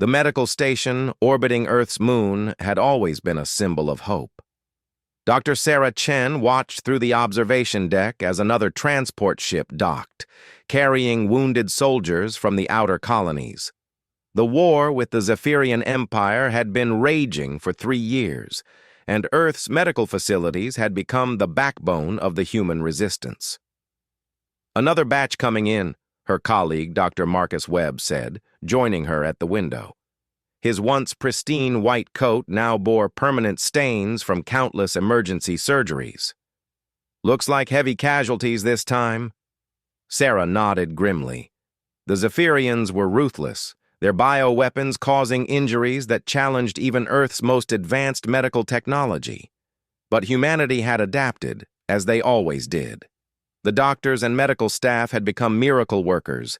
The medical station orbiting Earth's moon had always been a symbol of hope. Dr. Sarah Chen watched through the observation deck as another transport ship docked, carrying wounded soldiers from the outer colonies. The war with the Zephyrian Empire had been raging for 3 years, and Earth's medical facilities had become the backbone of the human resistance. "Another batch coming in," her colleague Dr. Marcus Webb said, joining her at the window. His once pristine white coat now bore permanent stains from countless emergency surgeries. "Looks like heavy casualties this time." Sarah nodded grimly. The Zephyrians were ruthless, their bioweapons causing injuries that challenged even Earth's most advanced medical technology. But humanity had adapted, as they always did. The doctors and medical staff had become miracle workers,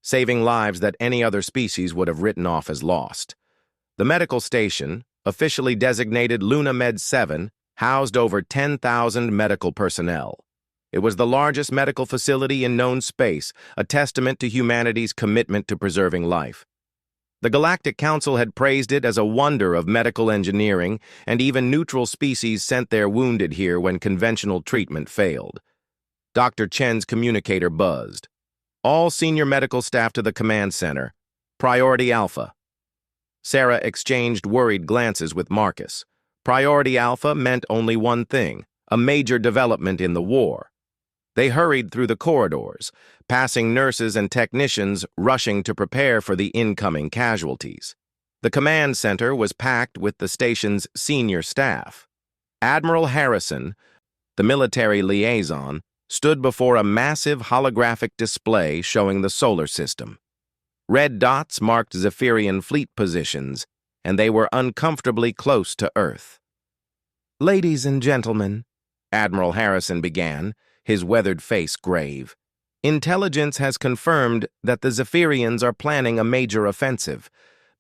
saving lives that any other species would have written off as lost. The medical station, officially designated Luna Med 7, housed over 10,000 medical personnel. It was the largest medical facility in known space, a testament to humanity's commitment to preserving life. The Galactic Council had praised it as a wonder of medical engineering, and even neutral species sent their wounded here when conventional treatment failed. Dr. Chen's communicator buzzed. "All senior medical staff to the command center. Priority Alpha." Sarah exchanged worried glances with Marcus. Priority Alpha meant only one thing: a major development in the war. They hurried through the corridors, passing nurses and technicians rushing to prepare for the incoming casualties. The command center was packed with the station's senior staff. Admiral Harrison, the military liaison, stood before a massive holographic display showing the solar system. Red dots marked Zephyrian fleet positions, and they were uncomfortably close to Earth. "Ladies and gentlemen," Admiral Harrison began, his weathered face grave, "intelligence has confirmed that the Zephyrians are planning a major offensive.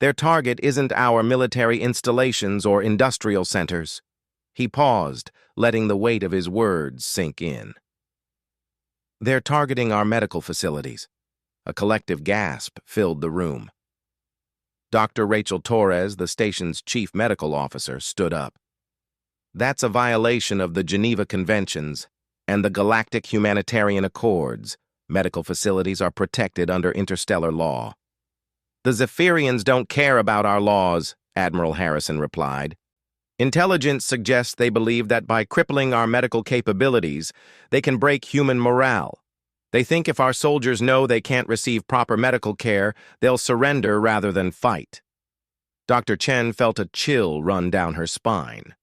Their target isn't our military installations or industrial centers." He paused, letting the weight of his words sink in. "They're targeting our medical facilities." A collective gasp filled the room. Dr. Rachel Torres, the station's chief medical officer, stood up. "That's a violation of the Geneva Conventions and the Galactic Humanitarian Accords. Medical facilities are protected under interstellar law." "The Zephyrians don't care about our laws," Admiral Harrison replied. "Intelligence suggests they believe that by crippling our medical capabilities, they can break human morale. They think if our soldiers know they can't receive proper medical care, they'll surrender rather than fight." Dr. Chen felt a chill run down her spine.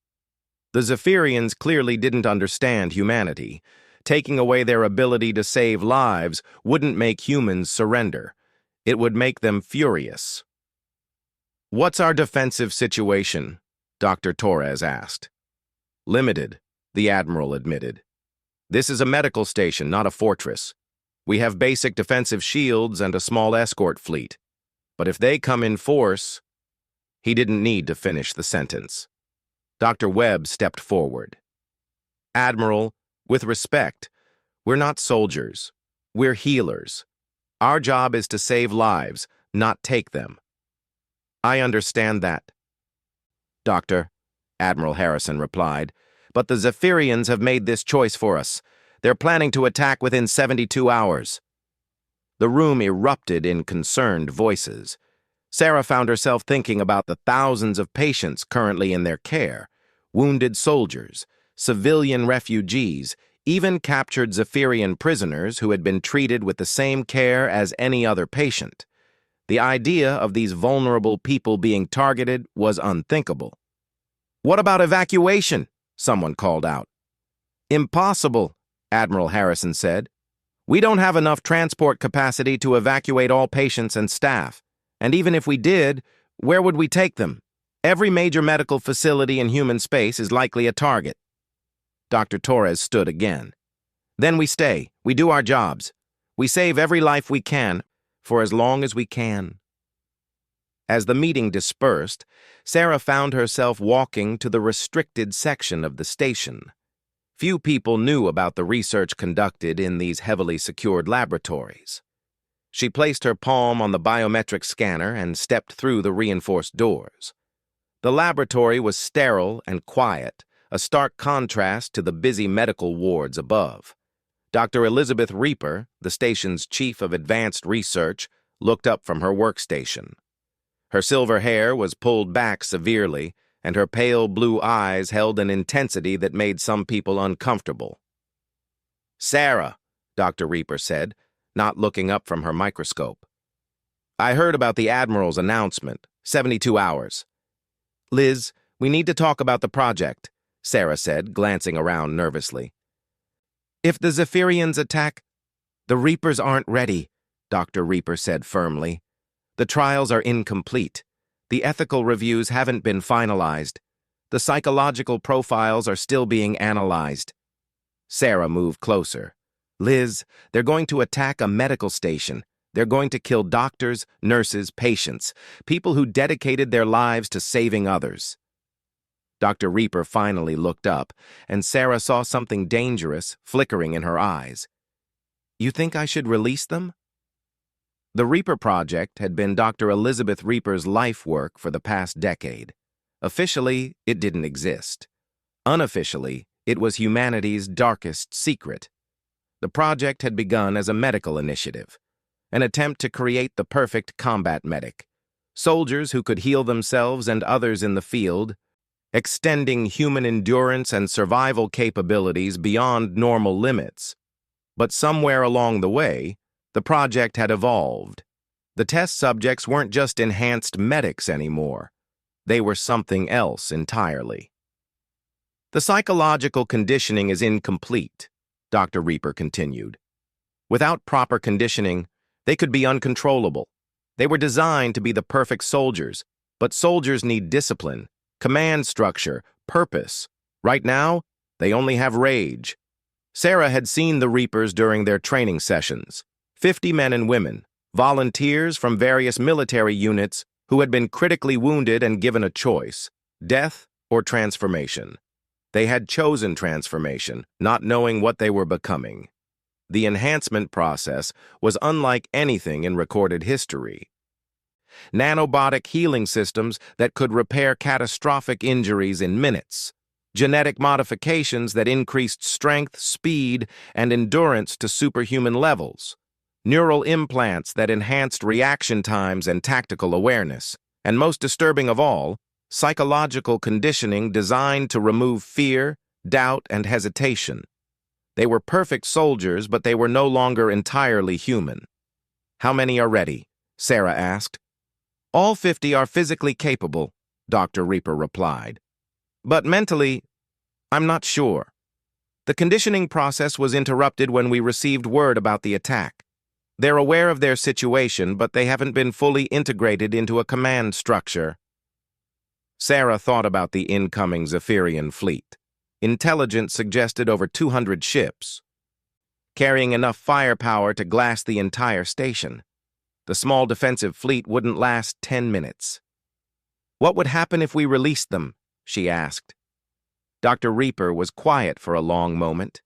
The Zephyrians clearly didn't understand humanity. Taking away their ability to save lives wouldn't make humans surrender. It would make them furious. "What's our defensive situation?" Dr. Torres asked. "Limited," the Admiral admitted. "This is a medical station, not a fortress. We have basic defensive shields and a small escort fleet. But if they come in force—" He didn't need to finish the sentence. Dr. Webb stepped forward. "Admiral, with respect, we're not soldiers. We're healers. Our job is to save lives, not take them." "I understand that, Doctor," Admiral Harrison replied. "But the Zephyrians have made this choice for us. They're planning to attack within 72 hours. The room erupted in concerned voices. Sarah found herself thinking about the thousands of patients currently in their care, wounded soldiers, civilian refugees, even captured Zephyrian prisoners who had been treated with the same care as any other patient. The idea of these vulnerable people being targeted was unthinkable. "What about evacuation?" someone called out. "Impossible," Admiral Harrison said. "We don't have enough transport capacity to evacuate all patients and staff. And even if we did, where would we take them? Every major medical facility in human space is likely a target." Dr. Torres stood again. "Then we stay. We do our jobs. We save every life we can, for as long as we can." As the meeting dispersed, Sarah found herself walking to the restricted section of the station. Few people knew about the research conducted in these heavily secured laboratories. She placed her palm on the biometric scanner and stepped through the reinforced doors. The laboratory was sterile and quiet, a stark contrast to the busy medical wards above. Dr. Elizabeth Reaper, the station's chief of advanced research, looked up from her workstation. Her silver hair was pulled back severely, and her pale blue eyes held an intensity that made some people uncomfortable. "Sarah," Dr. Reaper said, not looking up from her microscope. "I heard about the Admiral's announcement, 72 hours. Liz, we need to talk about the project," Sarah said, glancing around nervously. "If the Zephyrians attack, the Reapers aren't ready," Dr. Reaper said firmly. "The trials are incomplete. The ethical reviews haven't been finalized. The psychological profiles are still being analyzed." Sarah moved closer. "Liz, they're going to attack a medical station. They're going to kill doctors, nurses, patients, people who dedicated their lives to saving others." Dr. Reaper finally looked up, and Sarah saw something dangerous flickering in her eyes. "You think I should release them?" The Reaper Project had been Dr. Elizabeth Reaper's life work for the past decade. Officially, it didn't exist. Unofficially, it was humanity's darkest secret. The project had begun as a medical initiative, an attempt to create the perfect combat medic, soldiers who could heal themselves and others in the field, extending human endurance and survival capabilities beyond normal limits. But somewhere along the way, the project had evolved. The test subjects weren't just enhanced medics anymore. They were something else entirely. "The psychological conditioning is incomplete," Dr. Reaper continued. "Without proper conditioning, they could be uncontrollable. They were designed to be the perfect soldiers, but soldiers need discipline, command structure, purpose. Right now, they only have rage." Sarah had seen the Reapers during their training sessions. 50 men and women, volunteers from various military units who had been critically wounded and given a choice, death or transformation. They had chosen transformation, not knowing what they were becoming. The enhancement process was unlike anything in recorded history. Nanobotic healing systems that could repair catastrophic injuries in minutes. Genetic modifications that increased strength, speed, and endurance to superhuman levels. Neural implants that enhanced reaction times and tactical awareness. And most disturbing of all, psychological conditioning designed to remove fear, doubt, and hesitation. They were perfect soldiers, but they were no longer entirely human. "How many are ready?" Sarah asked. "All 50 are physically capable," Dr. Reaper replied. "But mentally, I'm not sure. The conditioning process was interrupted when we received word about the attack. They're aware of their situation, but they haven't been fully integrated into a command structure." Sarah thought about the incoming Zephyrian fleet. Intelligence suggested over 200 ships, carrying enough firepower to glass the entire station. The small defensive fleet wouldn't last 10 minutes. "What would happen if we released them?" she asked. Dr. Reaper was quiet for a long moment.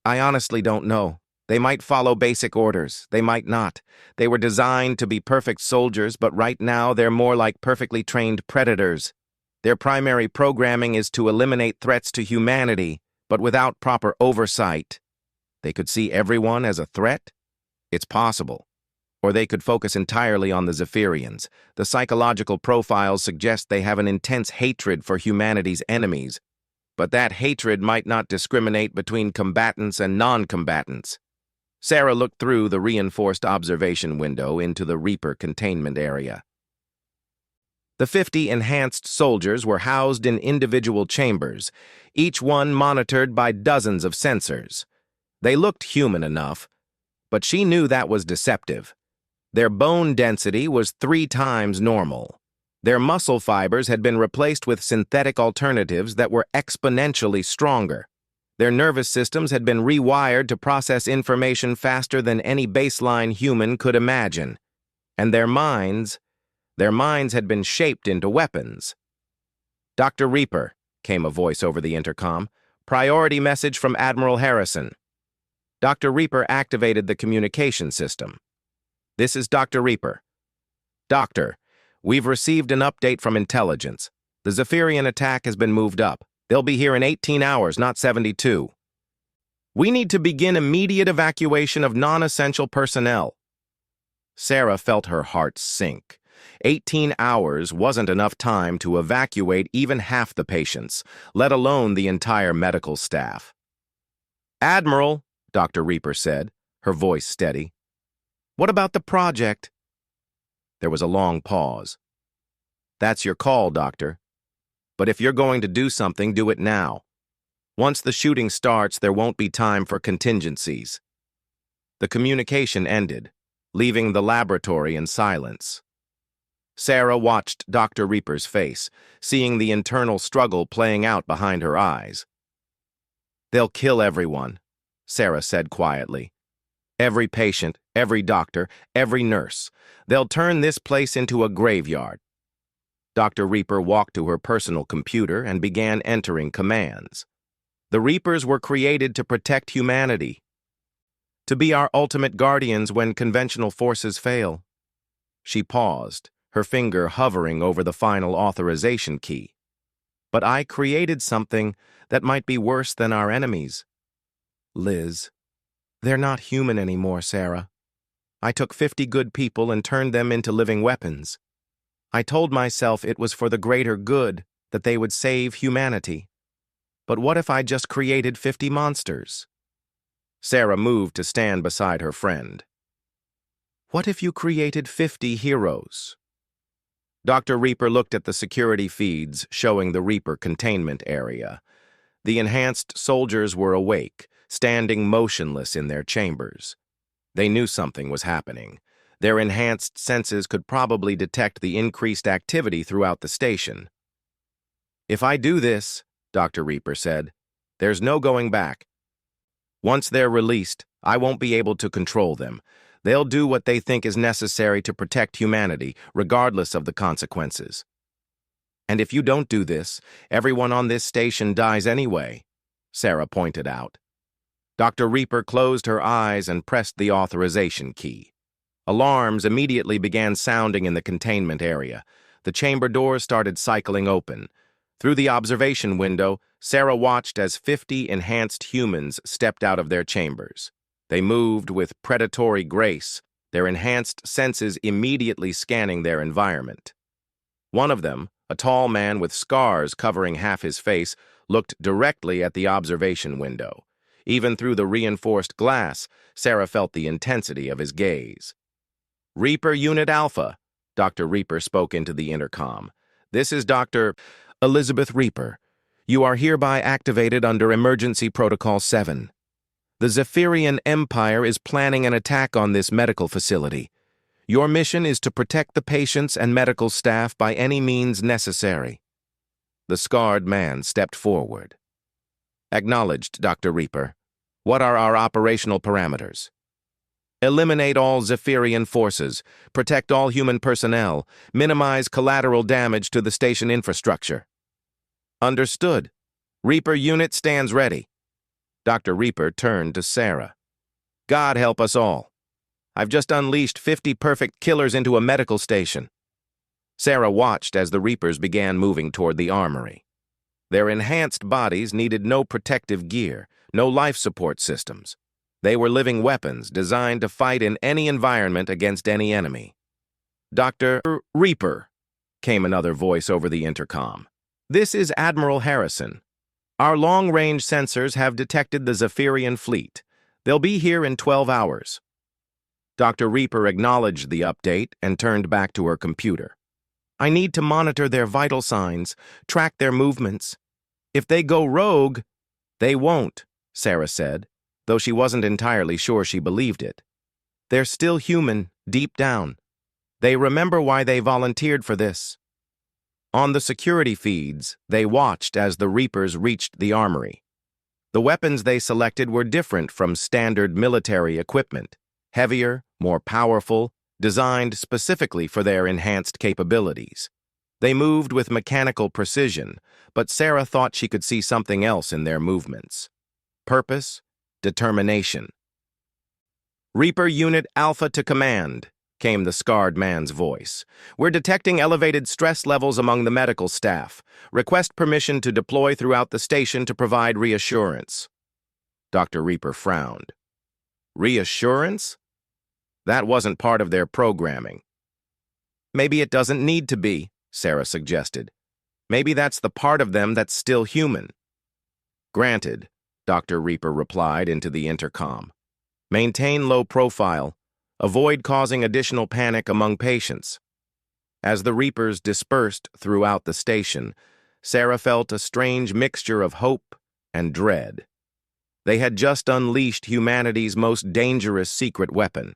"I honestly don't know. They might follow basic orders. They might not. They were designed to be perfect soldiers, but right now they're more like perfectly trained predators. Their primary programming is to eliminate threats to humanity, but without proper oversight. They could see everyone as a threat? It's possible. Or they could focus entirely on the Zephyrians. The psychological profiles suggest they have an intense hatred for humanity's enemies, but that hatred might not discriminate between combatants and non-combatants." Sarah looked through the reinforced observation window into the Reaper containment area. The 50 enhanced soldiers were housed in individual chambers, each one monitored by dozens of sensors. They looked human enough, but she knew that was deceptive. Their bone density was 3 times normal. Their muscle fibers had been replaced with synthetic alternatives that were exponentially stronger. Their nervous systems had been rewired to process information faster than any baseline human could imagine. And their minds had been shaped into weapons. "Dr. Reaper," came a voice over the intercom, "priority message from Admiral Harrison." Dr. Reaper activated the communication system. This is Dr. Reaper. Doctor, we've received an update from intelligence. The Zephyrian attack has been moved up. They'll be here in 18 hours, not 72. We need to begin immediate evacuation of non-essential personnel. Sarah felt her heart sink. 18 hours wasn't enough time to evacuate even half the patients, let alone the entire medical staff. Admiral, Dr. Reaper said, her voice steady. What about the project? There was a long pause. That's your call, Doctor. But if you're going to do something, do it now. Once the shooting starts, there won't be time for contingencies. The communication ended, leaving the laboratory in silence. Sarah watched Dr. Reaper's face, seeing the internal struggle playing out behind her eyes. They'll kill everyone, Sarah said quietly. Every patient, every doctor, every nurse. They'll turn this place into a graveyard. Dr. Reaper walked to her personal computer and began entering commands. The Reapers were created to protect humanity, to be our ultimate guardians when conventional forces fail. She paused, her finger hovering over the final authorization key. But I created something that might be worse than our enemies. Liz, they're not human anymore, Sarah. I took 50 good people and turned them into living weapons. I told myself it was for the greater good, that they would save humanity. But what if I just created 50 monsters? Sarah moved to stand beside her friend. What if you created 50 heroes? Dr. Reaper looked at the security feeds showing the Reaper containment area. The enhanced soldiers were awake, standing motionless in their chambers. They knew something was happening. Their enhanced senses could probably detect the increased activity throughout the station. If I do this, Dr. Reaper said, there's no going back. Once they're released, I won't be able to control them. They'll do what they think is necessary to protect humanity, regardless of the consequences. And if you don't do this, everyone on this station dies anyway, Sarah pointed out. Dr. Reaper closed her eyes and pressed the authorization key. Alarms immediately began sounding in the containment area. The chamber doors started cycling open. Through the observation window, Sarah watched as 50 enhanced humans stepped out of their chambers. They moved with predatory grace, their enhanced senses immediately scanning their environment. One of them, a tall man with scars covering half his face, looked directly at the observation window. Even through the reinforced glass, Sarah felt the intensity of his gaze. Reaper Unit Alpha, Dr. Reaper spoke into the intercom. This is Dr. Elizabeth Reaper. You are hereby activated under Emergency Protocol 7. The Zephyrian Empire is planning an attack on this medical facility. Your mission is to protect the patients and medical staff by any means necessary. The scarred man stepped forward. Acknowledged, Dr. Reaper. What are our operational parameters? Eliminate all Zephyrian forces, protect all human personnel, minimize collateral damage to the station infrastructure. Understood. Reaper Unit stands ready. Dr. Reaper turned to Sarah. God help us all. I've just unleashed 50 perfect killers into a medical station. Sarah watched as the Reapers began moving toward the armory. Their enhanced bodies needed no protective gear, no life support systems. They were living weapons designed to fight in any environment against any enemy. Dr. Reaper, came another voice over the intercom. This is Admiral Harrison. Our long-range sensors have detected the Zephyrian fleet. They'll be here in 12 hours. Dr. Reaper acknowledged the update and turned back to her computer. I need to monitor their vital signs, track their movements. If they go rogue, they won't, Sarah said, though she wasn't entirely sure she believed it. They're still human, deep down. They remember why they volunteered for this. On the security feeds, they watched as the Reapers reached the armory. The weapons they selected were different from standard military equipment, heavier, more powerful, designed specifically for their enhanced capabilities. They moved with mechanical precision, but Sarah thought she could see something else in their movements. Purpose, determination. Reaper Unit Alpha to command, came the scarred man's voice. "We're detecting elevated stress levels among the medical staff. Request permission to deploy throughout the station to provide reassurance." Dr. Reaper frowned. Reassurance? That wasn't part of their programming. "Maybe it doesn't need to be," Sarah suggested. "Maybe that's the part of them that's still human." "Granted," Dr. Reaper replied into the intercom. "Maintain low profile. Avoid causing additional panic among patients." As the Reapers dispersed throughout the station, Sarah felt a strange mixture of hope and dread. They had just unleashed humanity's most dangerous secret weapon.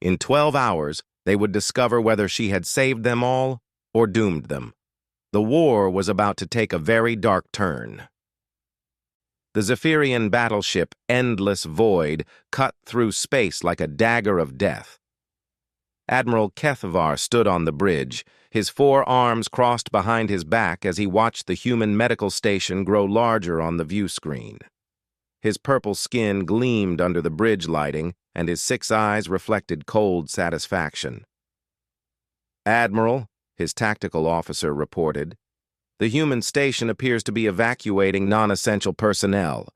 In 12 hours, they would discover whether she had saved them all or doomed them. The war was about to take a very dark turn. The Zephyrian battleship Endless Void cut through space like a dagger of death. Admiral Kethvar stood on the bridge, his 4 arms crossed behind his back as he watched the human medical station grow larger on the view screen. His purple skin gleamed under the bridge lighting, and his 6 eyes reflected cold satisfaction. "Admiral," his tactical officer reported, "the human station appears to be evacuating non-essential personnel.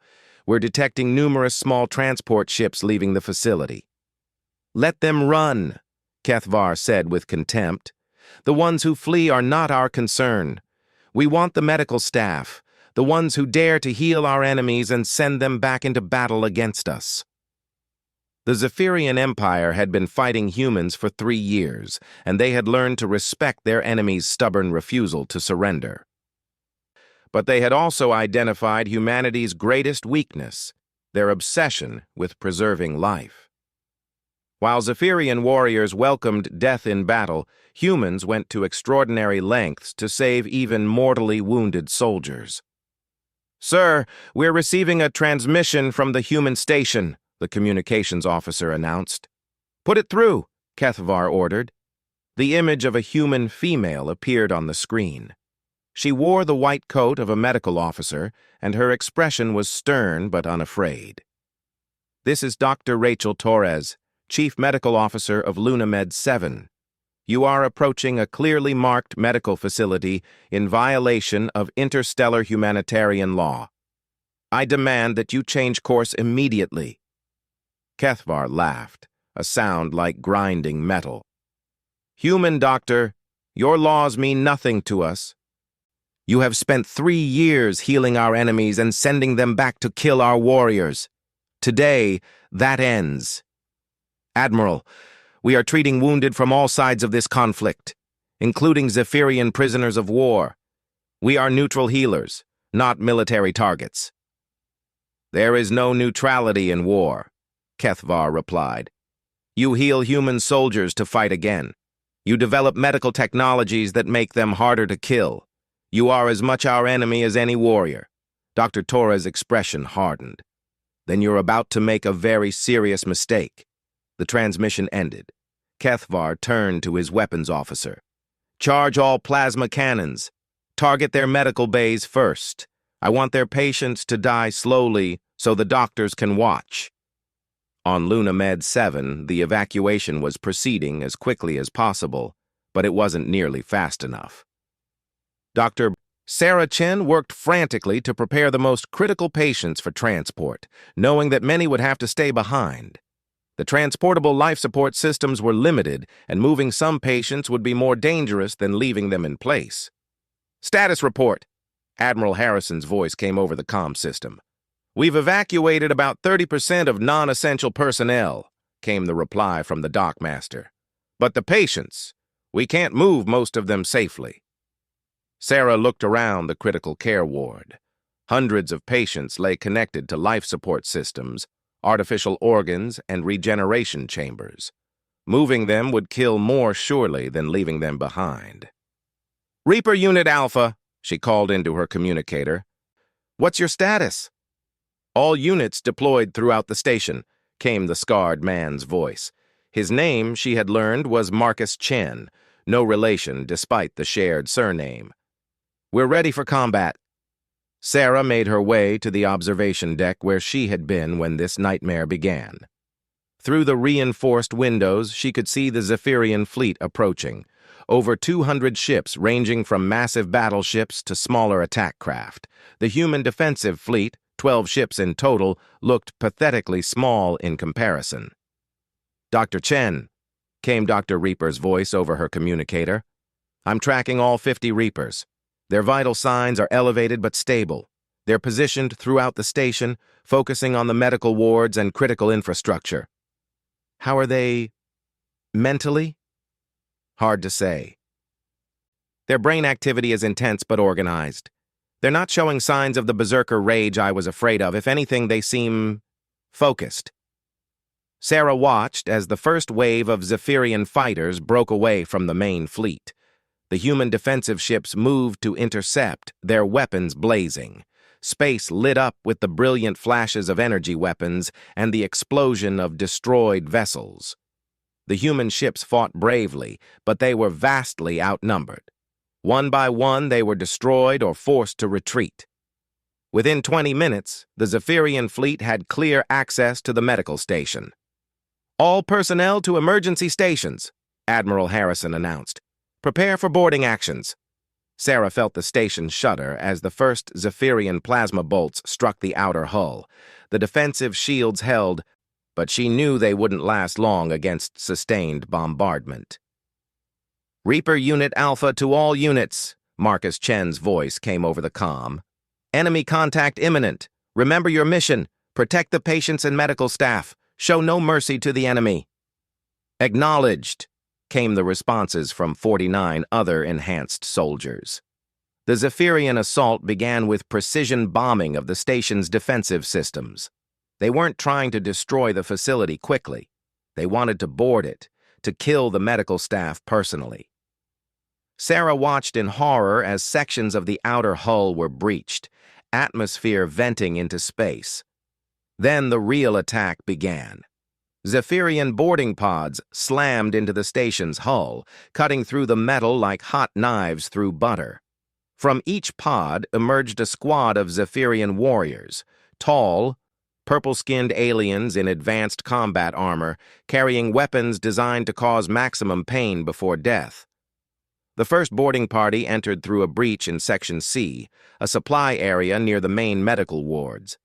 We're detecting numerous small transport ships leaving the facility." "Let them run," Kethvar said with contempt. "The ones who flee are not our concern. We want the medical staff, the ones who dare to heal our enemies and send them back into battle against us." The Zephyrian Empire had been fighting humans for 3 years, and they had learned to respect their enemies' stubborn refusal to surrender. But they had also identified humanity's greatest weakness, their obsession with preserving life. While Zephyrian warriors welcomed death in battle, humans went to extraordinary lengths to save even mortally wounded soldiers. "Sir, we're receiving a transmission from the human station," the communications officer announced. "Put it through," Kethvar ordered. The image of a human female appeared on the screen. She wore the white coat of a medical officer, and her expression was stern but unafraid. "This is Dr. Rachel Torres, Chief Medical Officer of LunaMed 7. You are approaching a clearly marked medical facility in violation of interstellar humanitarian law. I demand that you change course immediately." Kethvar laughed, a sound like grinding metal. "Human doctor, your laws mean nothing to us. You have spent 3 years healing our enemies and sending them back to kill our warriors. Today, that ends. Admiral, we are treating wounded from all sides of this conflict, including Zephyrian prisoners of war. We are neutral healers, not military targets." "There is no neutrality in war," Kethvar replied. "You heal human soldiers to fight again. You develop medical technologies that make them harder to kill. You are as much our enemy as any warrior." Dr. Torres' expression hardened. "Then you're about to make a very serious mistake." The transmission ended. Kethvar turned to his weapons officer. "Charge all plasma cannons. Target their medical bays first. I want their patients to die slowly so the doctors can watch." On LunaMed 7, the evacuation was proceeding as quickly as possible, but it wasn't nearly fast enough. Dr. Sarah Chen worked frantically to prepare the most critical patients for transport, knowing that many would have to stay behind. The transportable life support systems were limited, and moving some patients would be more dangerous than leaving them in place. "Status report," Admiral Harrison's voice came over the comm system. "We've evacuated about 30% of non-essential personnel," came the reply from the dockmaster. "But the patients, we can't move most of them safely." Sarah looked around the critical care ward. Hundreds of patients lay connected to life support systems, artificial organs, and regeneration chambers. Moving them would kill more surely than leaving them behind. "Reaper Unit Alpha," she called into her communicator. "What's your status?" "All units deployed throughout the station," came the scarred man's voice. His name, she had learned, was Marcus Chen, no relation despite the shared surname. "We're ready for combat." Sarah made her way to the observation deck where she had been when this nightmare began. Through the reinforced windows, she could see the Zephyrian fleet approaching. Over 200 ships ranging from massive battleships to smaller attack craft. The human defensive fleet, 12 ships in total, looked pathetically small in comparison. "Dr. Chen," came Dr. Reaper's voice over her communicator. "I'm tracking all 50 Reapers. Their vital signs are elevated but stable. They're positioned throughout the station, focusing on the medical wards and critical infrastructure." "How are they mentally?" "Hard to say. Their brain activity is intense but organized. They're not showing signs of the berserker rage I was afraid of. If anything, they seem focused." Sarah watched as the first wave of Zephyrian fighters broke away from the main fleet. The human defensive ships moved to intercept, their weapons blazing. Space lit up with the brilliant flashes of energy weapons and the explosion of destroyed vessels. The human ships fought bravely, but they were vastly outnumbered. One by one, they were destroyed or forced to retreat. Within 20 minutes, the Zephyrian fleet had clear access to the medical station. "All personnel to emergency stations," Admiral Harrison announced. "Prepare for boarding actions." Sarah felt the station shudder as the first Zephyrian plasma bolts struck the outer hull. The defensive shields held, but she knew they wouldn't last long against sustained bombardment. "Reaper Unit Alpha to all units," Marcus Chen's voice came over the comm. "Enemy contact imminent. Remember your mission. Protect the patients and medical staff. Show no mercy to the enemy." "Acknowledged," came the responses from 49 other enhanced soldiers. The Zephyrian assault began with precision bombing of the station's defensive systems. They weren't trying to destroy the facility quickly. They wanted to board it, to kill the medical staff personally. Sarah watched in horror as sections of the outer hull were breached, atmosphere venting into space. Then the real attack began. Zephyrian boarding pods slammed into the station's hull, cutting through the metal like hot knives through butter. From each pod emerged a squad of Zephyrian warriors, tall, purple-skinned aliens in advanced combat armor, carrying weapons designed to cause maximum pain before death. The first boarding party entered through a breach in Section C, a supply area near the main medical wards.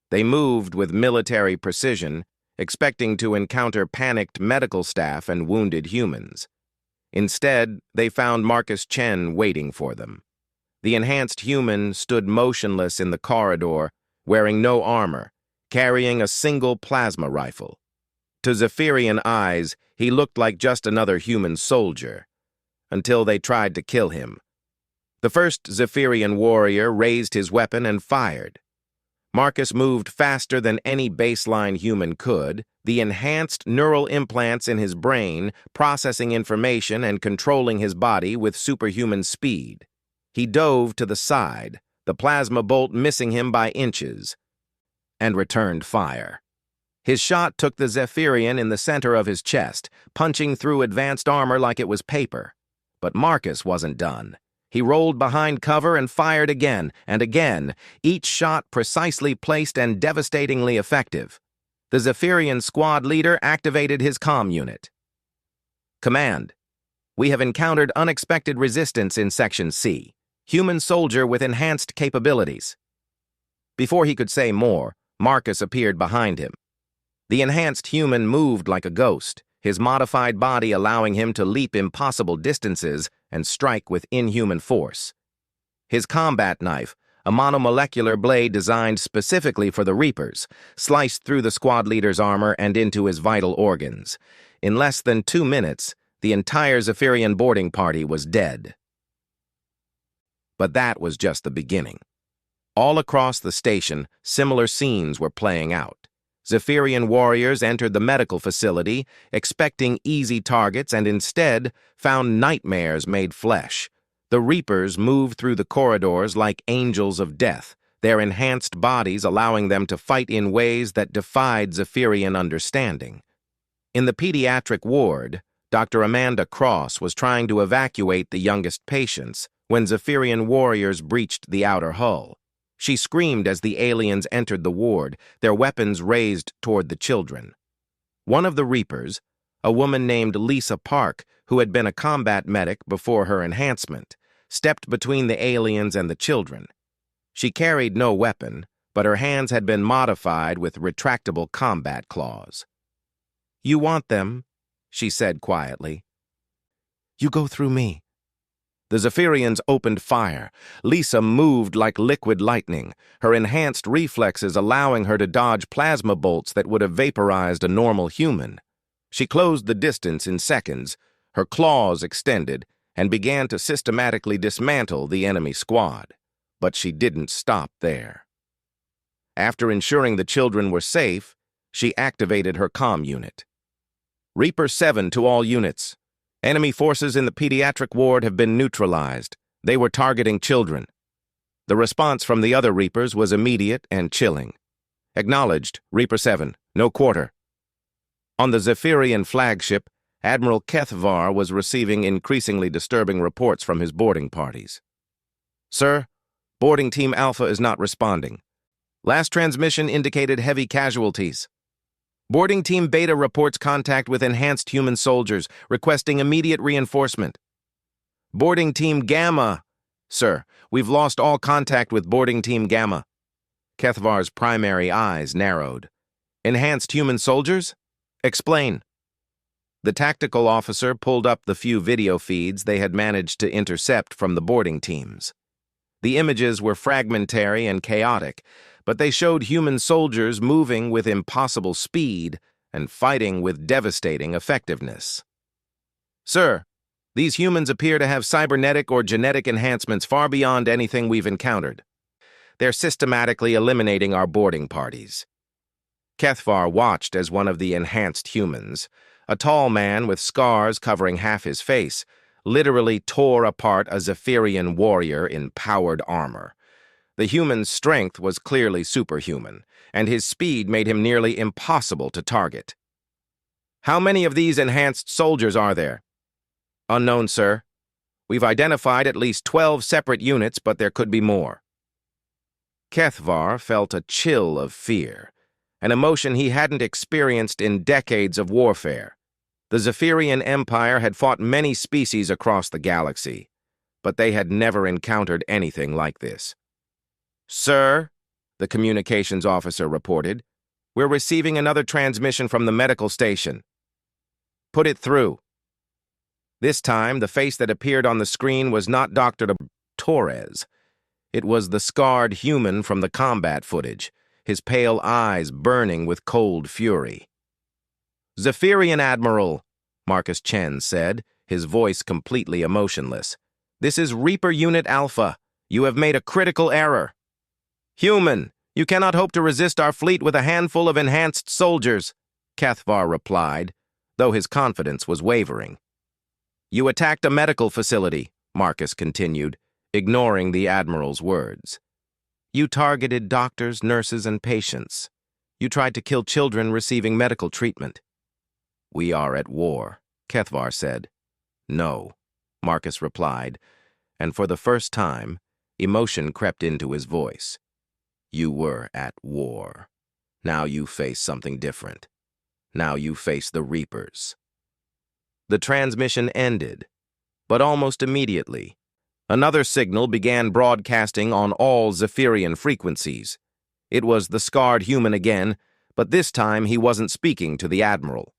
They moved with military precision, expecting to encounter panicked medical staff and wounded humans. Instead, they found Marcus Chen waiting for them. The enhanced human stood motionless in the corridor, wearing no armor, carrying a single plasma rifle. To Zephyrian eyes, he looked like just another human soldier, until they tried to kill him. The first Zephyrian warrior raised his weapon and fired. Marcus moved faster than any baseline human could, the enhanced neural implants in his brain processing information and controlling his body with superhuman speed. He dove to the side, the plasma bolt missing him by inches, and returned fire. His shot took the Zephyrian in the center of his chest, punching through advanced armor like it was paper. But Marcus wasn't done. He rolled behind cover and fired again and again, each shot precisely placed and devastatingly effective. The Zephyrian squad leader activated his comm unit. "Command, we have encountered unexpected resistance in Section C. Human soldier with enhanced capabilities." Before he could say more, Marcus appeared behind him. The enhanced human moved like a ghost, his modified body allowing him to leap impossible distances and strike with inhuman force. His combat knife, a monomolecular blade designed specifically for the Reapers, sliced through the squad leader's armor and into his vital organs. In less than 2 minutes, the entire Zephyrian boarding party was dead. But that was just the beginning. All across the station, similar scenes were playing out. Zephyrian warriors entered the medical facility, expecting easy targets, and instead found nightmares made flesh. The Reapers moved through the corridors like angels of death, their enhanced bodies allowing them to fight in ways that defied Zephyrian understanding. In the pediatric ward, Dr. Amanda Cross was trying to evacuate the youngest patients when Zephyrian warriors breached the outer hull. She screamed as the aliens entered the ward, their weapons raised toward the children. One of the Reapers, a woman named Lisa Park, who had been a combat medic before her enhancement, stepped between the aliens and the children. She carried no weapon, but her hands had been modified with retractable combat claws. "You want them," she said quietly. "You go through me." The Zephyrians opened fire. Lisa moved like liquid lightning, her enhanced reflexes allowing her to dodge plasma bolts that would have vaporized a normal human. She closed the distance in seconds, her claws extended, and began to systematically dismantle the enemy squad. But she didn't stop there. After ensuring the children were safe, she activated her comm unit. "Reaper 7 to all units. Enemy forces in the pediatric ward have been neutralized. They were targeting children." The response from the other Reapers was immediate and chilling. "Acknowledged, Reaper 7, no quarter." On the Zephyrian flagship, Admiral Kethvar was receiving increasingly disturbing reports from his boarding parties. "Sir, boarding Team Alpha is not responding. Last transmission indicated heavy casualties. Boarding Team Beta reports contact with enhanced human soldiers, requesting immediate reinforcement. Boarding Team Gamma. Sir, we've lost all contact with Boarding Team Gamma." Kethvar's primary eyes narrowed. "Enhanced human soldiers? Explain." The tactical officer pulled up the few video feeds they had managed to intercept from the boarding teams. The images were fragmentary and chaotic, but they showed human soldiers moving with impossible speed and fighting with devastating effectiveness. "Sir, these humans appear to have cybernetic or genetic enhancements far beyond anything we've encountered. They're systematically eliminating our boarding parties." Kethvar watched as one of the enhanced humans, a tall man with scars covering half his face, literally tore apart a Zephyrian warrior in powered armor. The human's strength was clearly superhuman, and his speed made him nearly impossible to target. "How many of these enhanced soldiers are there?" "Unknown, sir. We've identified at least 12 separate units, but there could be more." Kethvar felt a chill of fear, an emotion he hadn't experienced in decades of warfare. The Zephyrian Empire had fought many species across the galaxy, but they had never encountered anything like this. "Sir," the communications officer reported, "we're receiving another transmission from the medical station." "Put it through." This time, the face that appeared on the screen was not Dr. Torres. It was the scarred human from the combat footage, his pale eyes burning with cold fury. "Zephyrian Admiral," Marcus Chen said, his voice completely emotionless. "This is Reaper Unit Alpha. You have made a critical error." "Human, you cannot hope to resist our fleet with a handful of enhanced soldiers," Kethvar replied, though his confidence was wavering. "You attacked a medical facility," Marcus continued, ignoring the Admiral's words. "You targeted doctors, nurses, and patients. You tried to kill children receiving medical treatment." "We are at war," Kethvar said. "No," Marcus replied, and for the first time, emotion crept into his voice. "You were at war. Now you face something different. Now you face the Reapers." The transmission ended, but almost immediately, another signal began broadcasting on all Zephyrian frequencies. It was the scarred human again, but this time he wasn't speaking to the Admiral.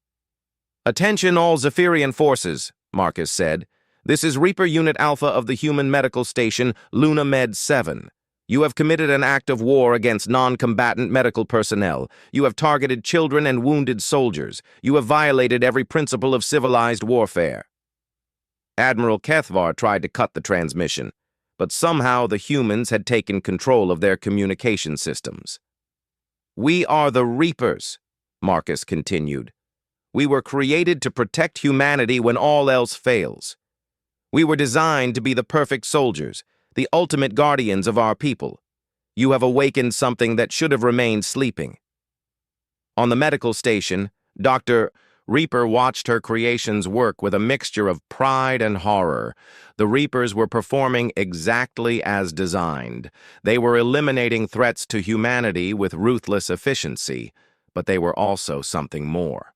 "Attention all Zephyrian forces," Marcus said. "This is Reaper Unit Alpha of the Human Medical Station, Luna Med 7. You have committed an act of war against non-combatant medical personnel. You have targeted children and wounded soldiers. You have violated every principle of civilized warfare." Admiral Kethvar tried to cut the transmission, but somehow the humans had taken control of their communication systems. "We are the Reapers," Marcus continued. "We were created to protect humanity when all else fails. We were designed to be the perfect soldiers, the ultimate guardians of our people. You have awakened something that should have remained sleeping." On the medical station, Dr. Reaper watched her creations work with a mixture of pride and horror. The Reapers were performing exactly as designed. They were eliminating threats to humanity with ruthless efficiency, but they were also something more.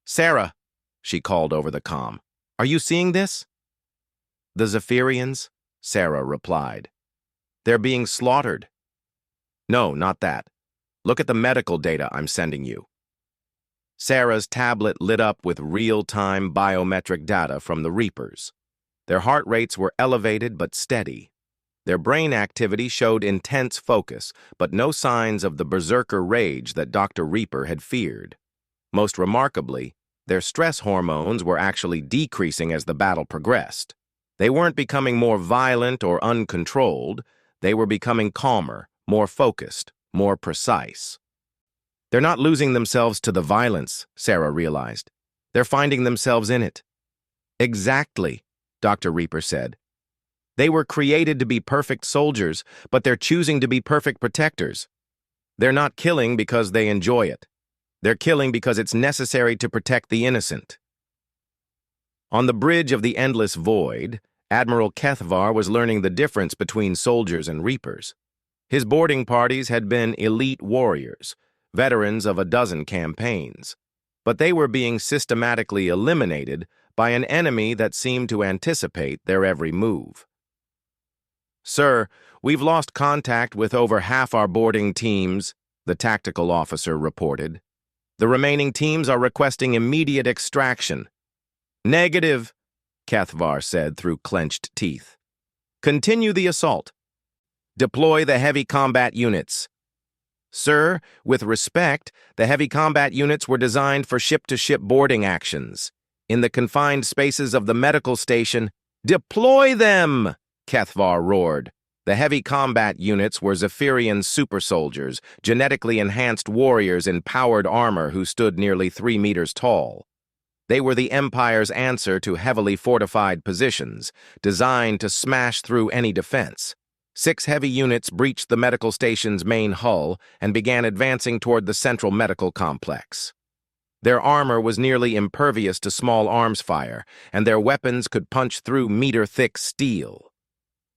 Sarah, she called over the comm. Are you seeing this? The Zephyrians, Sarah replied. They're being slaughtered. No, not that. Look at the medical data I'm sending you. Sarah's tablet lit up with real-time biometric data from the Reapers. Their heart rates were elevated but steady. Their brain activity showed intense focus, but no signs of the berserker rage that Dr. Reaper had feared. Most remarkably, their stress hormones were actually decreasing as the battle progressed. They weren't becoming more violent or uncontrolled. They were becoming calmer, more focused, more precise. They're not losing themselves to the violence, Sarah realized. They're finding themselves in it. Exactly, Dr. Reaper said. They were created to be perfect soldiers, but they're choosing to be perfect protectors. They're not killing because they enjoy it. They're killing because it's necessary to protect the innocent. On the bridge of the endless void, Admiral Kethvar was learning the difference between soldiers and Reapers. His boarding parties had been elite warriors, veterans of a dozen campaigns, but they were being systematically eliminated by an enemy that seemed to anticipate their every move. Sir, we've lost contact with over half our boarding teams, the tactical officer reported. The remaining teams are requesting immediate extraction. Negative, Kethvar said through clenched teeth. Continue the assault. Deploy the heavy combat units. Sir, with respect, the heavy combat units were designed for ship-to-ship boarding actions. In the confined spaces of the medical station, deploy them! Kethvar roared. The heavy combat units were Zephyrian super soldiers, genetically enhanced warriors in powered armor who stood nearly 3 meters tall. They were the Empire's answer to heavily fortified positions, designed to smash through any defense. 6 heavy units breached the medical station's main hull and began advancing toward the central medical complex. Their armor was nearly impervious to small arms fire, and their weapons could punch through meter-thick steel.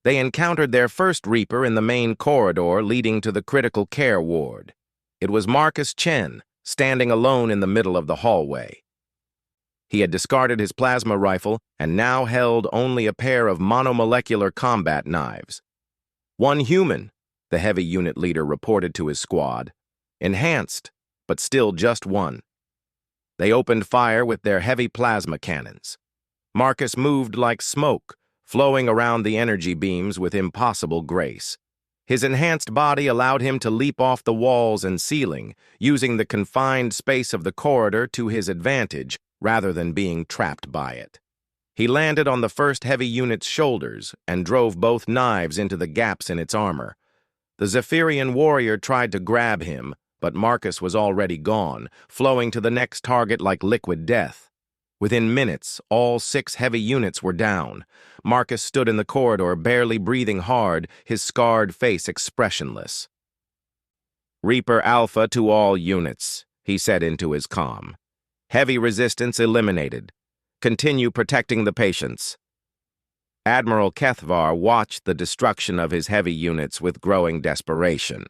They encountered their first Reaper in the main corridor leading to the critical care ward. It was Marcus Chen, standing alone in the middle of the hallway. He had discarded his plasma rifle and now held only a pair of monomolecular combat knives. One human, the heavy unit leader reported to his squad. Enhanced, but still just one. They opened fire with their heavy plasma cannons. Marcus moved like smoke, flowing around the energy beams with impossible grace. His enhanced body allowed him to leap off the walls and ceiling, using the confined space of the corridor to his advantage rather than being trapped by it. He landed on the first heavy unit's shoulders and drove both knives into the gaps in its armor. The Zephyrian warrior tried to grab him, but Marcus was already gone, flowing to the next target like liquid death. Within minutes, all 6 heavy units were down. Marcus stood in the corridor, barely breathing hard, his scarred face expressionless. Reaper Alpha to all units, he said into his comm. Heavy resistance eliminated. Continue protecting the patients. Admiral Kethvar watched the destruction of his heavy units with growing desperation.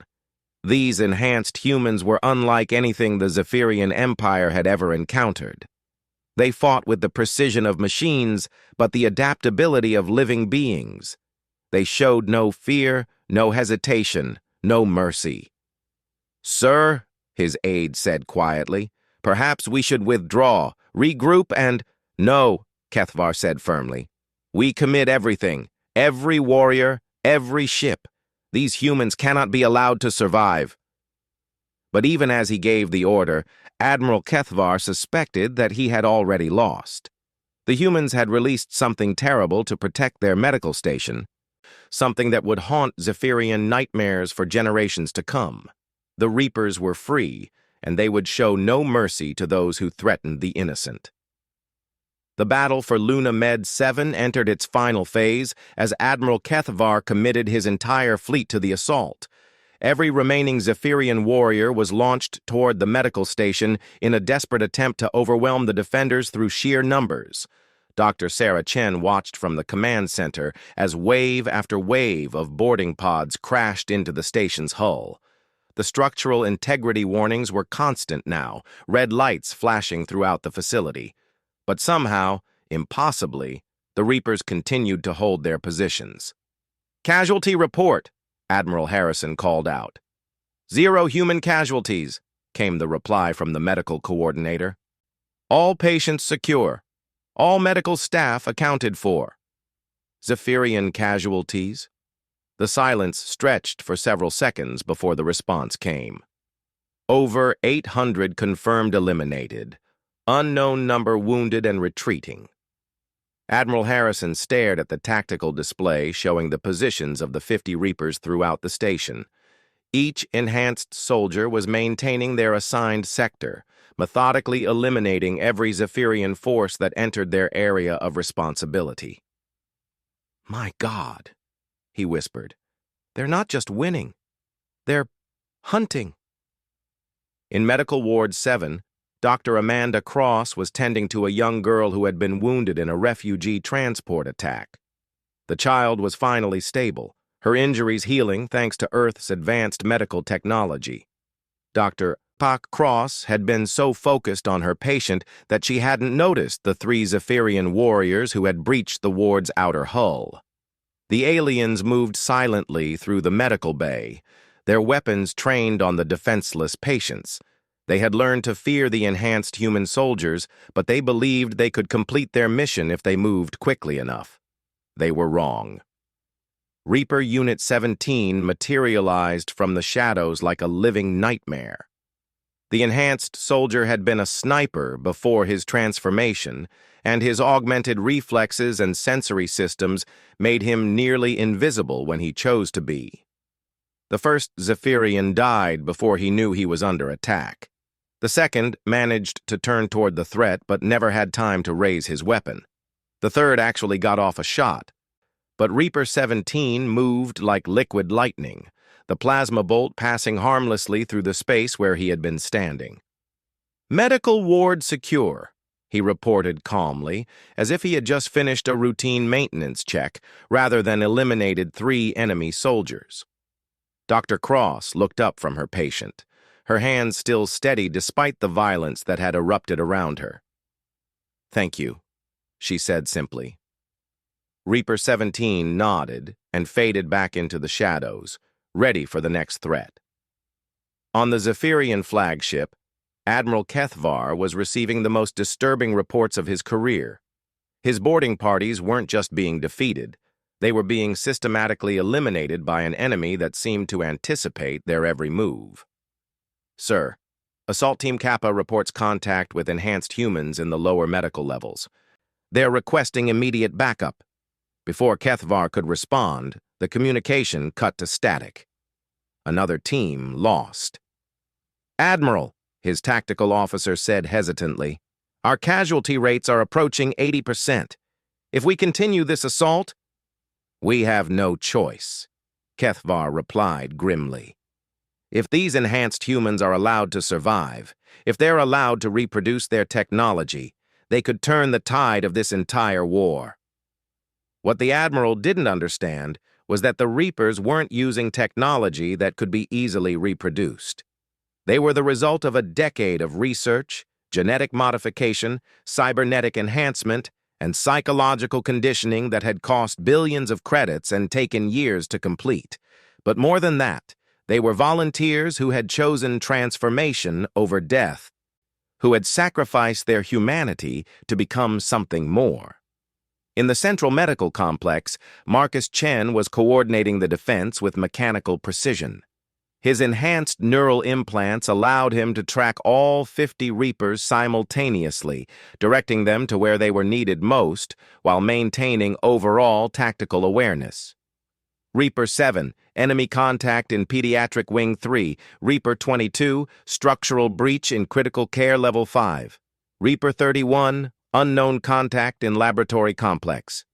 These enhanced humans were unlike anything the Zephyrian Empire had ever encountered. They fought with the precision of machines, but the adaptability of living beings. They showed no fear, no hesitation, no mercy. Sir, his aide said quietly, perhaps we should withdraw, regroup and— No, Kethvar said firmly. We commit everything, every warrior, every ship. These humans cannot be allowed to survive. But even as he gave the order, Admiral Kethvar suspected that he had already lost. The humans had released something terrible to protect their medical station, something that would haunt Zephyrian nightmares for generations to come. The Reapers were free, and they would show no mercy to those who threatened the innocent. The battle for Luna Med 7 entered its final phase as Admiral Kethvar committed his entire fleet to the assault. Every remaining Zephyrian warrior was launched toward the medical station in a desperate attempt to overwhelm the defenders through sheer numbers. Dr. Sarah Chen watched from the command center as wave after wave of boarding pods crashed into the station's hull. The structural integrity warnings were constant now, red lights flashing throughout the facility. But somehow, impossibly, the Reapers continued to hold their positions. "Casualty report," Admiral Harrison called out. "0 human casualties," came the reply from the medical coordinator. "All patients secure. All medical staff accounted for." "Zephyrian casualties?" The silence stretched for several seconds before the response came. "Over 800 confirmed eliminated. Unknown number wounded and retreating." Admiral Harrison stared at the tactical display showing the positions of the 50 Reapers throughout the station. Each enhanced soldier was maintaining their assigned sector, methodically eliminating every Zephyrian force that entered their area of responsibility. "My God," he whispered, "they're not just winning, they're hunting." In Medical Ward 7, Dr. Amanda Cross was tending to a young girl who had been wounded in a refugee transport attack. The child was finally stable, her injuries healing thanks to Earth's advanced medical technology. Dr. Cross had been so focused on her patient that she hadn't noticed the 3 Zephyrian warriors who had breached the ward's outer hull. The aliens moved silently through the medical bay, their weapons trained on the defenseless patients. They had learned to fear the enhanced human soldiers, but they believed they could complete their mission if they moved quickly enough. They were wrong. Reaper Unit 17 materialized from the shadows like a living nightmare. The enhanced soldier had been a sniper before his transformation, and his augmented reflexes and sensory systems made him nearly invisible when he chose to be. The first Zephyrian died before he knew he was under attack. The second managed to turn toward the threat but never had time to raise his weapon. The third actually got off a shot. But Reaper 17 moved like liquid lightning, the plasma bolt passing harmlessly through the space where he had been standing. "Medical ward secure," he reported calmly, as if he had just finished a routine maintenance check rather than eliminated 3 enemy soldiers. Dr. Cross looked up from her patient, her hands still steady despite the violence that had erupted around her. "Thank you," she said simply. Reaper 17 nodded and faded back into the shadows, ready for the next threat. On the Zephyrian flagship, Admiral Kethvar was receiving the most disturbing reports of his career. His boarding parties weren't just being defeated, they were being systematically eliminated by an enemy that seemed to anticipate their every move. "Sir, Assault Team Kappa reports contact with enhanced humans in the lower medical levels. They're requesting immediate backup." Before Kethvar could respond, the communication cut to static. Another team lost. "Admiral," his tactical officer said hesitantly, "our casualty rates are approaching 80%. If we continue this assault—" "We have no choice," Kethvar replied grimly. "If these enhanced humans are allowed to survive, if they're allowed to reproduce their technology, they could turn the tide of this entire war." What the Admiral didn't understand was that the Reapers weren't using technology that could be easily reproduced. They were the result of a decade of research, genetic modification, cybernetic enhancement, and psychological conditioning that had cost billions of credits and taken years to complete. But more than that, they were volunteers who had chosen transformation over death, who had sacrificed their humanity to become something more. In the central medical complex, Marcus Chen was coordinating the defense with mechanical precision. His enhanced neural implants allowed him to track all 50 Reapers simultaneously, directing them to where they were needed most, while maintaining overall tactical awareness. Reaper 7, enemy contact in Pediatric Wing 3. Reaper 22, structural breach in Critical Care Level 5. Reaper 31, unknown contact in Laboratory Complex.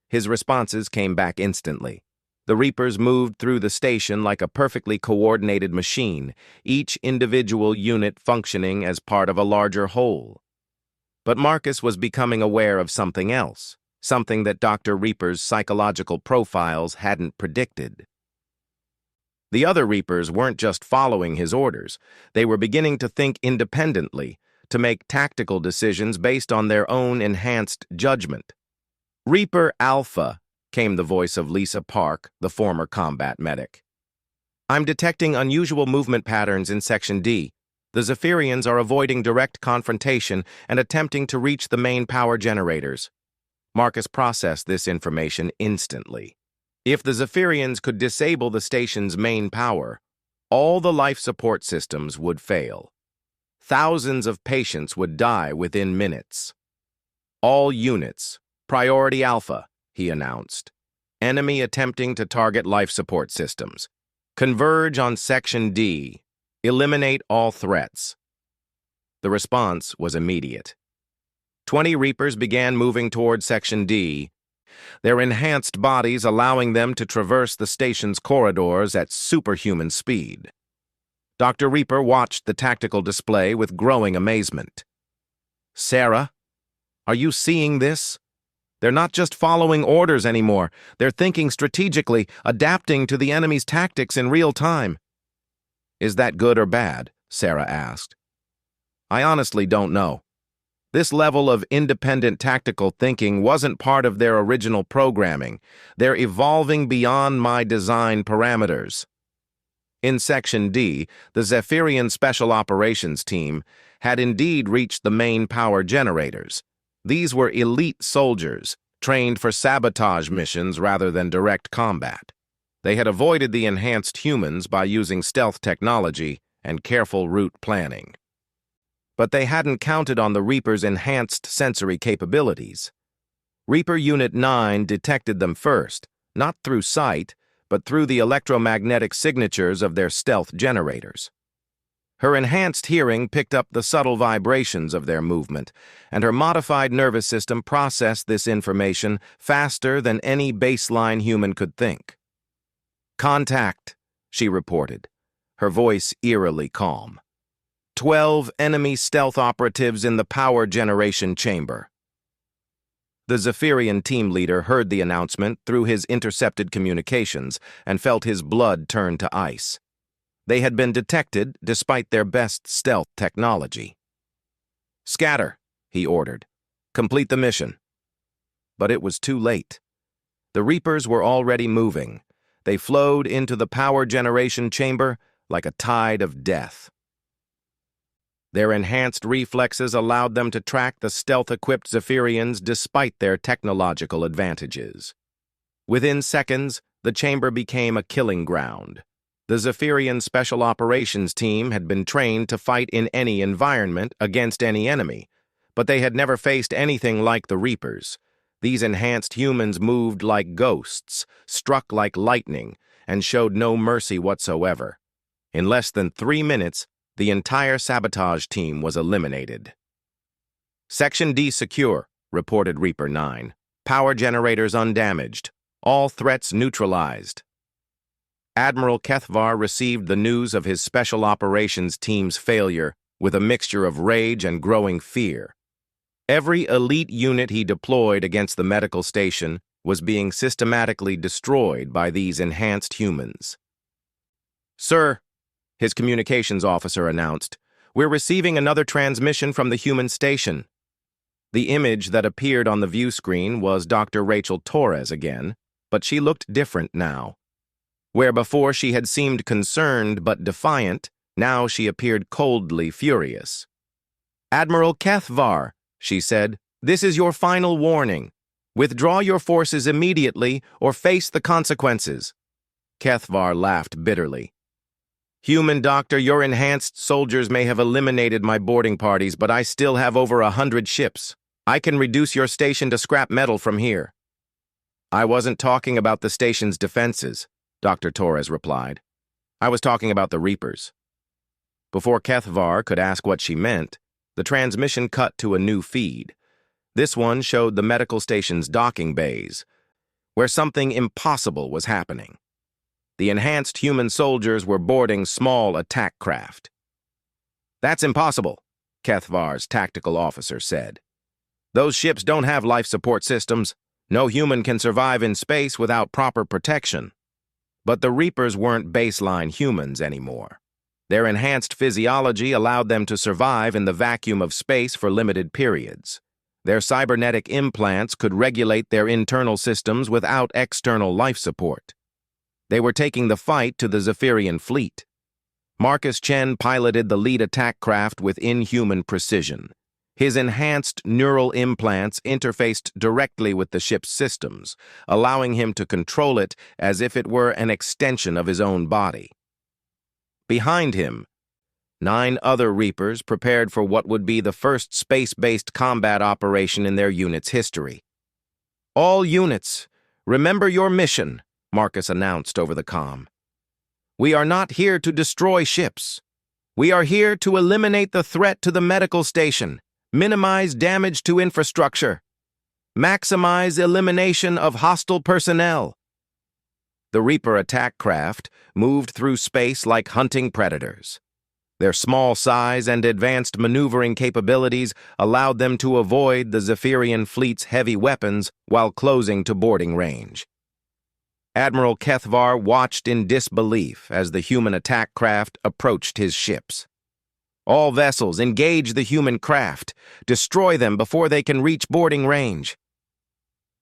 His responses came back instantly. The Reapers moved through the station like a perfectly coordinated machine, each individual unit functioning as part of a larger whole. But Marcus was becoming aware of something else, something that Dr. Reaper's psychological profiles hadn't predicted. The other Reapers weren't just following his orders. They were beginning to think independently, to make tactical decisions based on their own enhanced judgment. "Reaper Alpha," came the voice of Lisa Park, the former combat medic. "I'm detecting unusual movement patterns in Section D. The Zephyrians are avoiding direct confrontation and attempting to reach the main power generators." Marcus processed this information instantly. If the Zephyrians could disable the station's main power, all the life support systems would fail. Thousands of patients would die within minutes. "All units, Priority Alpha," he announced. "Enemy attempting to target life support systems. Converge on Section D. Eliminate all threats." The response was immediate. 20 Reapers began moving toward Section D, their enhanced bodies allowing them to traverse the station's corridors at superhuman speed. Dr. Reaper watched the tactical display with growing amazement. "Sarah, are you seeing this? They're not just following orders anymore. They're thinking strategically, adapting to the enemy's tactics in real time." "Is that good or bad?" Sarah asked. "I honestly don't know. This level of independent tactical thinking wasn't part of their original programming. They're evolving beyond my design parameters." In Section D, the Zephyrian Special Operations Team had indeed reached the main power generators. These were elite soldiers, trained for sabotage missions rather than direct combat. They had avoided the enhanced humans by using stealth technology and careful route planning. But they hadn't counted on the Reaper's enhanced sensory capabilities. Reaper Unit 9 detected them first, not through sight, but through the electromagnetic signatures of their stealth generators. Her enhanced hearing picked up the subtle vibrations of their movement, and her modified nervous system processed this information faster than any baseline human could think. "Contact," she reported, her voice eerily calm. 12 enemy stealth operatives in the power generation chamber." The Zephyrian team leader heard the announcement through his intercepted communications and felt his blood turn to ice. They had been detected despite their best stealth technology. "Scatter," he ordered. "Complete the mission." But it was too late. The Reapers were already moving. They flowed into the power generation chamber like a tide of death. Their enhanced reflexes allowed them to track the stealth-equipped Zephyrians despite their technological advantages. Within seconds, the chamber became a killing ground. The Zephyrian Special Operations Team had been trained to fight in any environment against any enemy, but they had never faced anything like the Reapers. These enhanced humans moved like ghosts, struck like lightning, and showed no mercy whatsoever. In less than 3 minutes, the entire sabotage team was eliminated. "Section D secure," reported Reaper 9. "Power generators undamaged. All threats neutralized." Admiral Kethvar received the news of his Special Operations Team's failure with a mixture of rage and growing fear. Every elite unit he deployed against the medical station was being systematically destroyed by these enhanced humans. "Sir," his communications officer announced, "we're receiving another transmission from the human station." The image that appeared on the view screen was Dr. Rachel Torres again, but she looked different now. Where before she had seemed concerned but defiant, now she appeared coldly furious. "Admiral Kethvar," she said, "this is your final warning. Withdraw your forces immediately or face the consequences." Kethvar laughed bitterly. "Human doctor, your enhanced soldiers may have eliminated my boarding parties, but I still have over 100 ships. I can reduce your station to scrap metal from here." "I wasn't talking about the station's defenses," Dr. Torres replied. "I was talking about the Reapers." Before Kethvar could ask what she meant, the transmission cut to a new feed. This one showed the medical station's docking bays, where something impossible was happening. The enhanced human soldiers were boarding small attack craft. "That's impossible," Kethvar's tactical officer said. "Those ships don't have life support systems. No human can survive in space without proper protection." But the Reapers weren't baseline humans anymore. Their enhanced physiology allowed them to survive in the vacuum of space for limited periods. Their cybernetic implants could regulate their internal systems without external life support. They were taking the fight to the Zephyrian fleet. Marcus Chen piloted the lead attack craft with inhuman precision. His enhanced neural implants interfaced directly with the ship's systems, allowing him to control it as if it were an extension of his own body. Behind him, 9 other Reapers prepared for what would be the first space-based combat operation in their unit's history. "All units, remember your mission," Marcus announced over the comm. "We are not here to destroy ships. We are here to eliminate the threat to the medical station, minimize damage to infrastructure, maximize elimination of hostile personnel." The Reaper attack craft moved through space like hunting predators. Their small size and advanced maneuvering capabilities allowed them to avoid the Zephyrian fleet's heavy weapons while closing to boarding range. Admiral Kethvar watched in disbelief as the human attack craft approached his ships. "All vessels, engage the human craft. Destroy them before they can reach boarding range."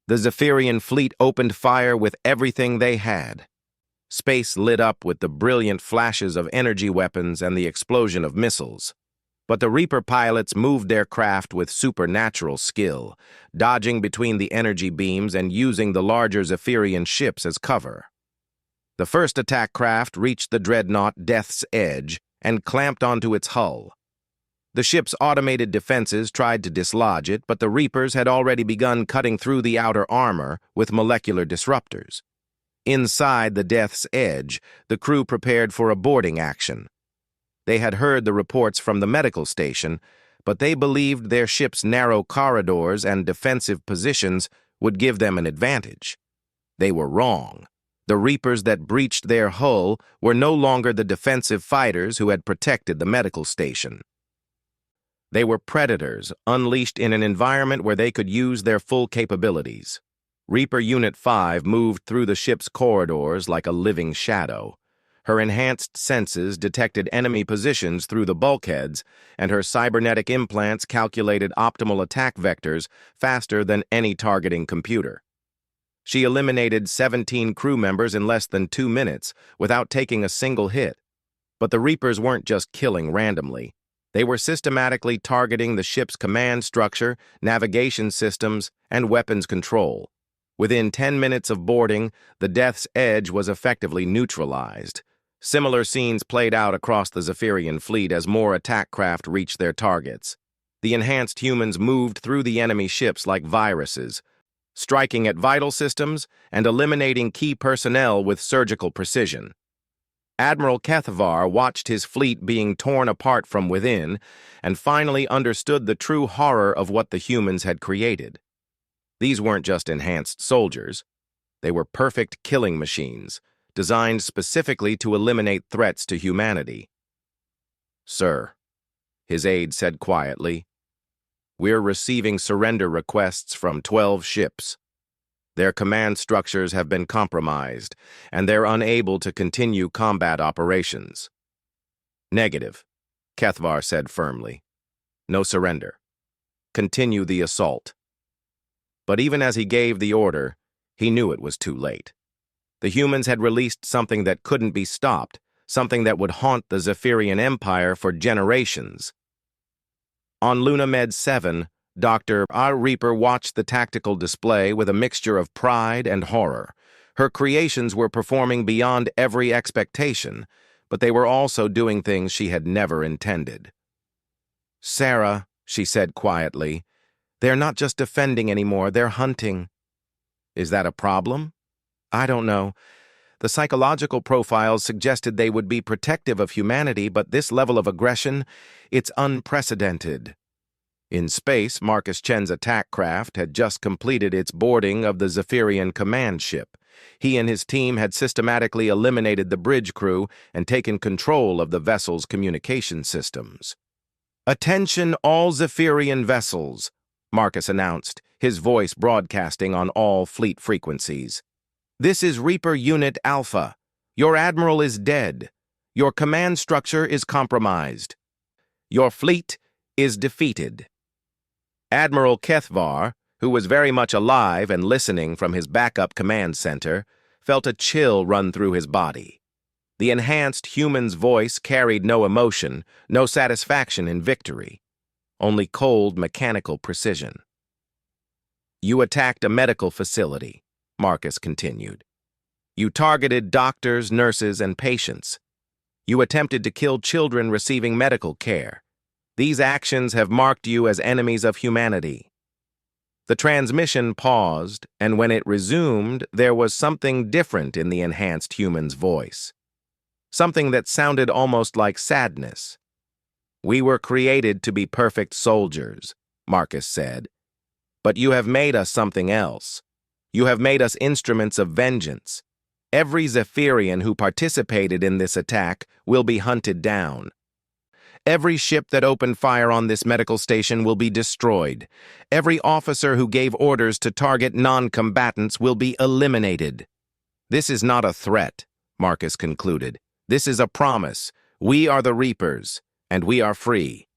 The Zephyrian fleet opened fire with everything they had. Space lit up with the brilliant flashes of energy weapons and the explosion of missiles. But the Reaper pilots moved their craft with supernatural skill, dodging between the energy beams and using the larger Zephyrian ships as cover. The first attack craft reached the dreadnought Death's Edge and clamped onto its hull. The ship's automated defenses tried to dislodge it, but the Reapers had already begun cutting through the outer armor with molecular disruptors. Inside the Death's Edge, the crew prepared for a boarding action. They had heard the reports from the medical station, but they believed their ship's narrow corridors and defensive positions would give them an advantage. They were wrong. The Reapers that breached their hull were no longer the defensive fighters who had protected the medical station. They were predators, unleashed in an environment where they could use their full capabilities. Reaper Unit 5 moved through the ship's corridors like a living shadow. Her enhanced senses detected enemy positions through the bulkheads, and her cybernetic implants calculated optimal attack vectors faster than any targeting computer. She eliminated 17 crew members in less than 2 minutes without taking a single hit. But the Reapers weren't just killing randomly. They were systematically targeting the ship's command structure, navigation systems, and weapons control. Within 10 minutes of boarding, the Death's Edge was effectively neutralized. Similar scenes played out across the Zephyrian fleet as more attack craft reached their targets. The enhanced humans moved through the enemy ships like viruses, striking at vital systems and eliminating key personnel with surgical precision. Admiral Kethvar watched his fleet being torn apart from within and finally understood the true horror of what the humans had created. These weren't just enhanced soldiers. They were perfect killing machines, designed specifically to eliminate threats to humanity. "Sir," his aide said quietly, "we're receiving surrender requests from 12 ships. Their command structures have been compromised, and they're unable to continue combat operations." "Negative," Kethvar said firmly. "No surrender. Continue the assault." But even as he gave the order, he knew it was too late. The humans had released something that couldn't be stopped, something that would haunt the Zephyrian Empire for generations. On Lunamed 7, Dr. Reaper watched the tactical display with a mixture of pride and horror. Her creations were performing beyond every expectation, but they were also doing things she had never intended. "Sarah," she said quietly, "they're not just defending anymore, they're hunting." "Is that a problem?" "I don't know. The psychological profiles suggested they would be protective of humanity, but this level of aggression, it's unprecedented." In space, Marcus Chen's attack craft had just completed its boarding of the Zephyrian command ship. He and his team had systematically eliminated the bridge crew and taken control of the vessel's communication systems. "Attention all Zephyrian vessels," Marcus announced, his voice broadcasting on all fleet frequencies. "This is Reaper Unit Alpha. Your admiral is dead. Your command structure is compromised. Your fleet is defeated. Admiral Kethvar, who was very much alive and listening from his backup command center, felt a chill run through his body. The enhanced human's voice carried no emotion, no satisfaction in victory, only cold mechanical precision. You attacked a medical facility, Marcus continued. You targeted doctors, nurses, and patients. You attempted to kill children receiving medical care. These actions have marked you as enemies of humanity. The transmission paused, and when it resumed, there was something different in the enhanced human's voice. Something that sounded almost like sadness. We were created to be perfect soldiers, Marcus said. But you have made us something else. You have made us instruments of vengeance. Every Zephyrian who participated in this attack will be hunted down. Every ship that opened fire on this medical station will be destroyed. Every officer who gave orders to target non-combatants will be eliminated. This is not a threat, Marcus concluded. This is a promise. We are the Reapers, and we are free.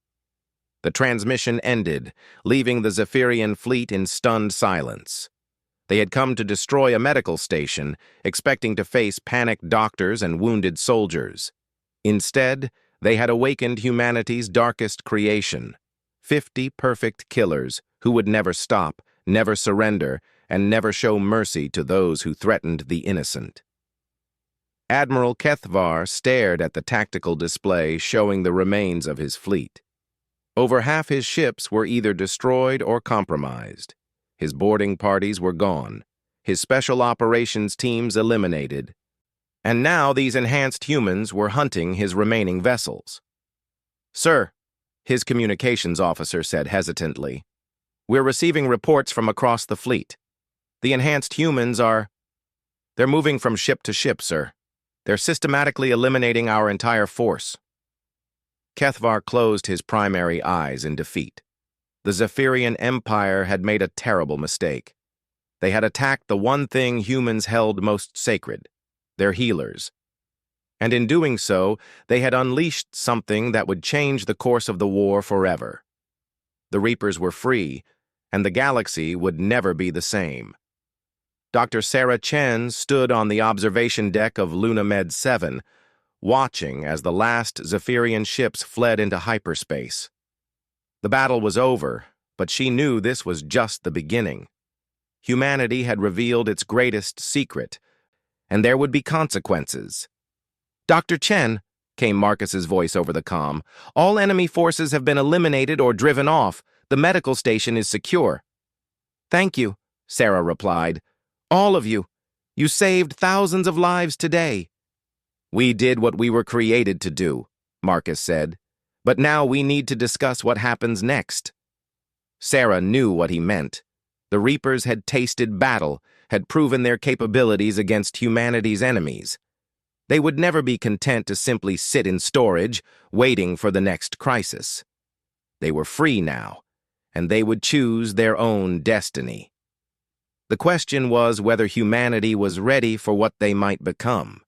The transmission ended, leaving the Zephyrian fleet in stunned silence. They had come to destroy a medical station, expecting to face panicked doctors and wounded soldiers. Instead, they had awakened humanity's darkest creation, 50 perfect killers who would never stop, never surrender, and never show mercy to those who threatened the innocent. Admiral Kethvar stared at the tactical display showing the remains of his fleet. Over half his ships were either destroyed or compromised. His boarding parties were gone, his special operations teams eliminated, and now these enhanced humans were hunting his remaining vessels. "Sir," his communications officer said hesitantly, "we're receiving reports from across the fleet. The enhanced humans they're moving from ship to ship, sir. They're systematically eliminating our entire force." Kethvar closed his primary eyes in defeat. The Zephyrian Empire had made a terrible mistake. They had attacked the one thing humans held most sacred, their healers. And in doing so, they had unleashed something that would change the course of the war forever. The Reapers were free, and the galaxy would never be the same. Dr. Sarah Chen stood on the observation deck of Lunamed 7, watching as the last Zephyrian ships fled into hyperspace. The battle was over, but she knew this was just the beginning. Humanity had revealed its greatest secret, and there would be consequences. "Dr. Chen," came Marcus's voice over the comm, "all enemy forces have been eliminated or driven off. The medical station is secure." "Thank you," Sarah replied. "All of you. You saved thousands of lives today." "We did what we were created to do," Marcus said. "But now we need to discuss what happens next." Sarah knew what he meant. The Reapers had tasted battle, had proven their capabilities against humanity's enemies. They would never be content to simply sit in storage, waiting for the next crisis. They were free now, and they would choose their own destiny. The question was whether humanity was ready for what they might become.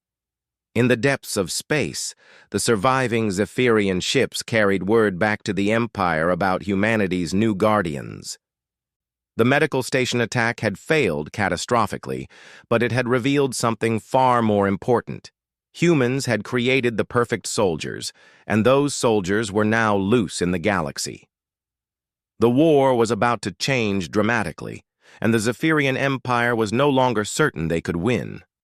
In the depths of space, the surviving Zephyrian ships carried word back to the Empire about humanity's new guardians. The medical station attack had failed catastrophically, but it had revealed something far more important. Humans had created the perfect soldiers, and those soldiers were now loose in the galaxy. The war was about to change dramatically, and the Zephyrian Empire was no longer certain they could win.